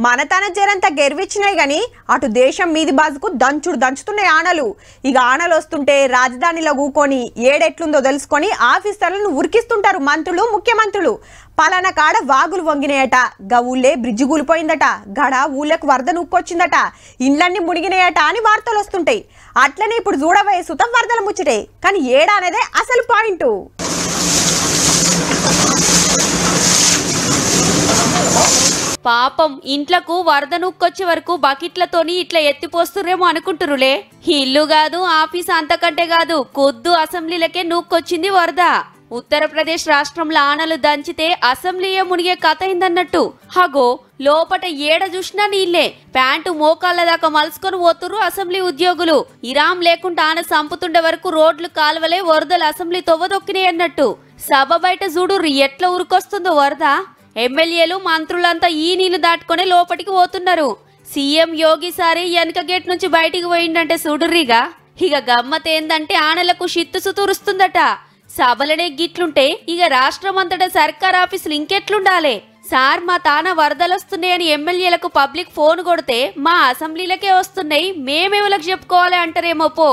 మనతన జరంతా గెర్విచ్చినాయి గాని అటు దేశం మీది బాజుకు దంచుతున్నాయి ఆనలు. ఇక ఆనలు వస్తుంటే రాజధానిలో కూకొని ఏడెట్లుందో తెలుసుకొని ఆఫీసర్లను ఉరికిస్తుంటారు మంత్రులు ముఖ్యమంత్రులు. పలానా కాడ వాగులు వంగినాయట, గా ఊళ్ళే బ్రిడ్జి కూలిపోయిందట, గడ ఊళ్ళకు వరద నూక్కొచ్చిందట, ఇండ్లన్నీ మునిగినాయట అని వార్తలు వస్తుంటాయి. అట్లనే ఇప్పుడు చూడబోయే సుతం వరదలు ముచ్చటే. కానీ ఏడా అనేదే అసలు పాయింట్. పాపం ఇంట్లకు వరద నూక్కొచ్చే వరకు బకెట్లతోని ఇట్లా ఎత్తిపోస్తుర్రేమో అనుకుంటురులే. ఇల్లు కాదు ఆఫీస్ అంతకంటే కాదు, కొద్దు అసెంబ్లీలకే నూక్కొచ్చింది వరద. ఉత్తరప్రదేశ్ రాష్ట్రంలో ఆనలు దంచితే అసెంబ్లీయే మునిగే కథ అయిందన్నట్టు. హగో లోపట ఏడ చూసినా నీళ్లే, ప్యాంటు మోకాళ్ళ దాకా మలుసుకొని పోతురు అసెంబ్లీ ఉద్యోగులు. ఇరాం లేకుండా ఆన సంపుతుండే వరకు రోడ్లు కాలువలే వరదలు అసెంబ్లీ తొవ్వదొక్కినాయి అన్నట్టు. సభ బయట చూడు ఎట్లా ఉరికొస్తుందో వరద. ఎమ్మెల్యేలు మంత్రులంతా ఈ నీళ్లు దాటుకునే లోపటికి పోతున్నారు. సీఎం యోగి సారి వెనక గేట్ నుంచి బయటికి పోయిందంటే చూడుర్రిగా. ఇక గమ్మత్ ఏందంటే ఆనలకు షిత్తుసు తురుస్తుందట. సభలనే గిట్లుంటే ఇక రాష్ట్రం అంతటా సర్కార్ ఆఫీసులు ఇంకెట్లుండాలి. సార్ మా తాన వరదలొస్తున్నాయని ఎమ్మెల్యేలకు పబ్లిక్ ఫోన్ కొడితే మా అసెంబ్లీలకే వస్తున్నాయి, మేమెవలకు చెప్పుకోవాలి అంటారేమో పో.